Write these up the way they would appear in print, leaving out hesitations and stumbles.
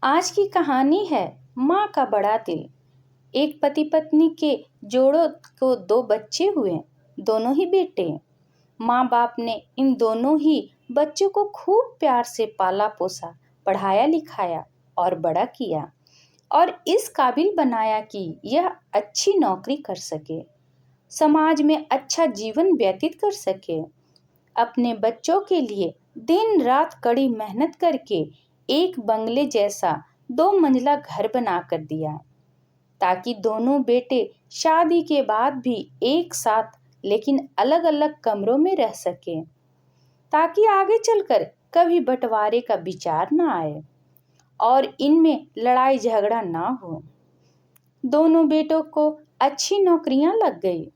आज की कहानी है माँ का बड़ा दिल। एक पति पत्नी के जोड़ों को दो बच्चे हुए, दोनों ही बेटे। माँ बाप ने इन दोनों ही बच्चों को खूब प्यार से पाला पोसा, पढ़ाया लिखाया और बड़ा किया और इस काबिल बनाया कि यह अच्छी नौकरी कर सके, समाज में अच्छा जीवन व्यतीत कर सके। अपने बच्चों के लिए दिन रात कड़ी मेहनत करके एक बंगले जैसा 2 मंजिला घर बना कर दिया, ताकि दोनों बेटे शादी के बाद भी एक साथ लेकिन अलग अलग कमरों में रह सके, ताकि आगे चलकर कभी बंटवारे का विचार न आए और इनमें लड़ाई झगड़ा ना हो। दोनों बेटों को अच्छी नौकरियां लग गई,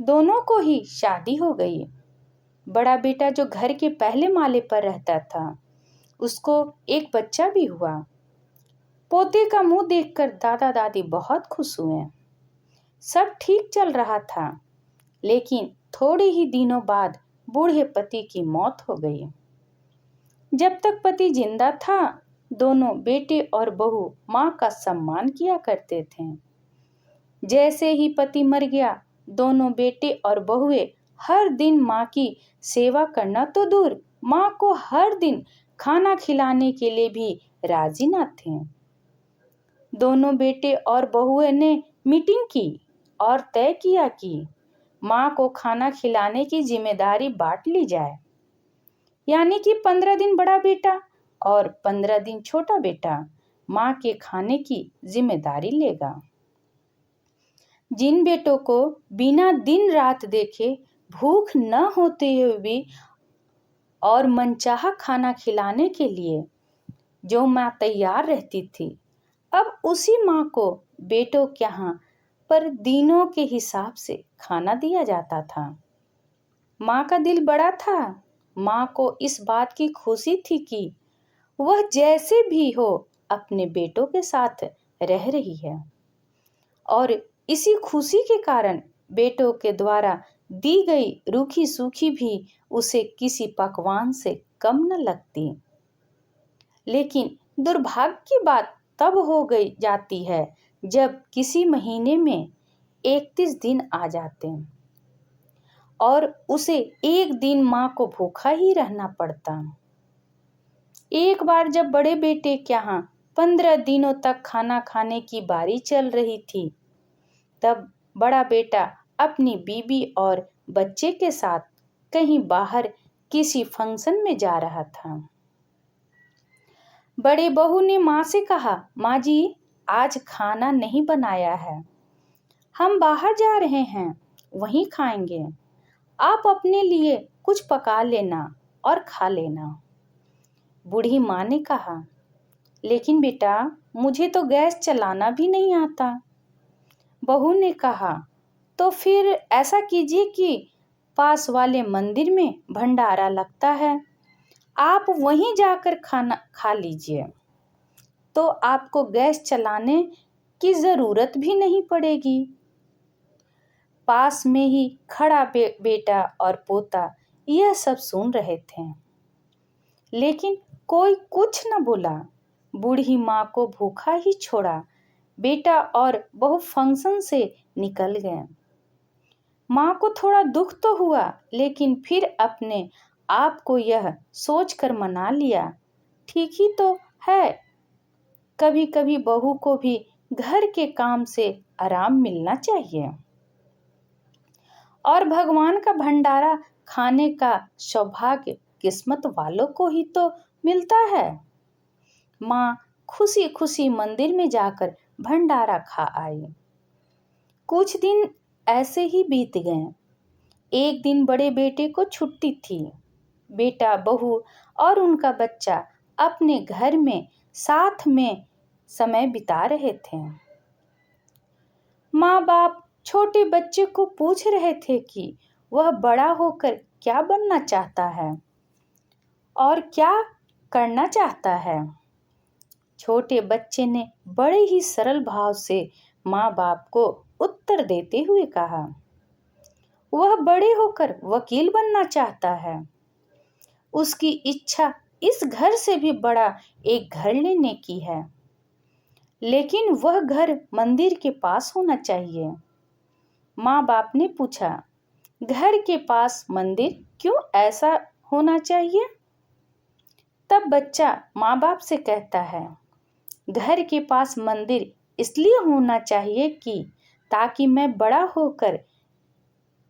दोनों को ही शादी हो गई। बड़ा बेटा जो घर के पहले माले पर रहता था, उसको एक बच्चा भी हुआ। पोते का मुंह देखकर दादा दादी बहुत खुश हुए। सब ठीक चल रहा था, लेकिन थोड़े ही दिनों बाद बूढ़े पति की मौत हो गई। जब तक पति जिंदा था, दोनों बेटे और बहू माँ का सम्मान किया करते थे। जैसे ही पति मर गया, दोनों बेटे और बहुएं हर दिन माँ की सेवा करना तो दूर, माँ को हर दिन खाना खिलाने के लिए भी राजी न थे। दोनों बेटे और बहुएं ने मीटिंग की और तय किया कि माँ को खाना खिलाने की जिम्मेदारी बांट ली जाए, यानी कि 15 दिन बड़ा बेटा और 15 दिन छोटा बेटा माँ के खाने की जिम्मेदारी लेगा। जिन बेटों को बिना दिन रात देखे भूख न होते हुए भी और मनचाहा खाना खिलाने के लिए जो माँ तैयार रहती थी, अब उसी माँ को बेटों के यहाँ पर दिनों के हिसाब से खाना दिया जाता था। माँ का दिल बड़ा था। माँ को इस बात की खुशी थी कि वह जैसे भी हो अपने बेटों के साथ रह रही है और इसी खुशी के कारण बेटों के द्वारा दी गई रूखी सूखी भी उसे किसी पकवान से कम न लगती। लेकिन दुर्भाग्य की बात तब हो गई जाती है जब किसी महीने में 31 दिन आ जाते हैं और उसे एक दिन माँ को भूखा ही रहना पड़ता। एक बार जब बड़े बेटे के यहाँ 15 दिनों तक खाना खाने की बारी चल रही थी, तब बड़ा बेटा अपनी बीवी और बच्चे के साथ कहीं बाहर किसी फंक्शन में जा रहा था। बड़े बहू ने माँ से कहा, माँ जी, आज खाना नहीं बनाया है, हम बाहर जा रहे हैं, वहीं खाएंगे। आप अपने लिए कुछ पका लेना और खा लेना। बूढ़ी माँ ने कहा, लेकिन बेटा, मुझे तो गैस चलाना भी नहीं आता। बहू ने कहा, तो फिर ऐसा कीजिए कि पास वाले मंदिर में भंडारा लगता है, आप वहीं जाकर खाना खा लीजिए, तो आपको गैस चलाने की ज़रूरत भी नहीं पड़ेगी। पास में ही खड़ा बेटा और पोता यह सब सुन रहे थे, लेकिन कोई कुछ न बोला। बूढ़ी माँ को भूखा ही छोड़ा, बेटा और बहू फंक्शन से निकल गए। माँ को थोड़ा दुख तो हुआ, लेकिन फिर अपने आप को यह सोचकर मना लिया, ठीक ही तो है, कभी कभी बहू को भी घर के काम से आराम मिलना चाहिए और भगवान का भंडारा खाने का सौभाग्य किस्मत वालों को ही तो मिलता है। माँ खुशी खुशी मंदिर में जाकर भंडारा खा आई। कुछ दिन ऐसे ही बीत गए। एक दिन बड़े बेटे को छुट्टी थी। बेटा, बहू और उनका बच्चा अपने घर में साथ में समय बिता रहे थे। माँ बाप छोटे बच्चे को पूछ रहे थे कि वह बड़ा होकर क्या बनना चाहता है और क्या करना चाहता है। छोटे बच्चे ने बड़े ही सरल भाव से माँ बाप को उत्तर देते हुए कहा, वह बड़े होकर वकील बनना चाहता है। उसकी इच्छा इस घर से भी बड़ा एक घर लेने की है, लेकिन वह घर मंदिर के पास होना चाहिए। माँ बाप ने पूछा, घर के पास मंदिर क्यों ऐसा होना चाहिए? तब बच्चा माँ बाप से कहता है, घर के पास मंदिर इसलिए होना चाहिए कि ताकि मैं बड़ा होकर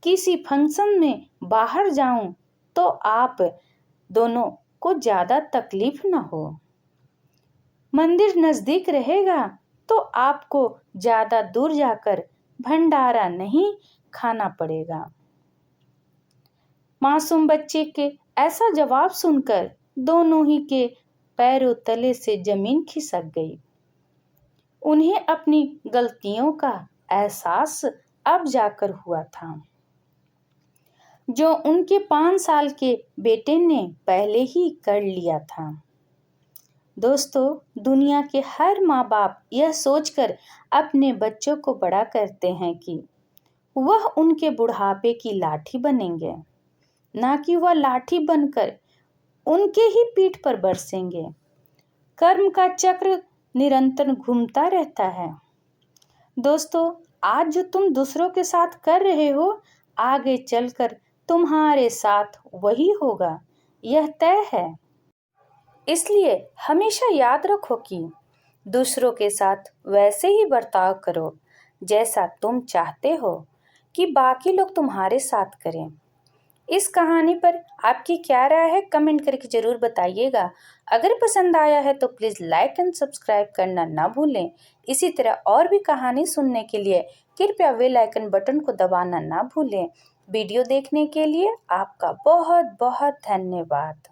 किसी फंक्शन में बाहर जाऊं तो आप दोनों को ज़्यादा तकलीफ न हो। मंदिर नज़दीक रहेगा तो आपको ज़्यादा दूर जाकर भंडारा नहीं खाना पड़ेगा। मासूम बच्चे के ऐसा जवाब सुनकर दोनों ही के पैरों तले से जमीन खिसक गई। उन्हें अपनी गलतियों का एहसास अब जाकर हुआ था, जो उनके 5 साल के बेटे ने पहले ही कर लिया था। दोस्तों, दुनिया के हर माँ बाप यह सोचकर अपने बच्चों को बड़ा करते हैं कि वह उनके बुढ़ापे की लाठी बनेंगे, ना कि वह लाठी बनकर उनके ही पीठ पर बरसेंगे। कर्म का चक्र निरंतर घूमता रहता है। दोस्तों, आज जो तुम दूसरों के साथ कर रहे हो, आगे चलकर तुम्हारे साथ वही होगा, यह तय है। इसलिए हमेशा याद रखो कि दूसरों के साथ वैसे ही बर्ताव करो जैसा तुम चाहते हो कि बाकी लोग तुम्हारे साथ करें। इस कहानी पर आपकी क्या राय है, कमेंट करके ज़रूर बताइएगा। अगर पसंद आया है तो प्लीज़ लाइक एंड सब्सक्राइब करना ना भूलें। इसी तरह और भी कहानी सुनने के लिए कृपया बेल आइकन बटन को दबाना ना भूलें। वीडियो देखने के लिए आपका बहुत बहुत धन्यवाद।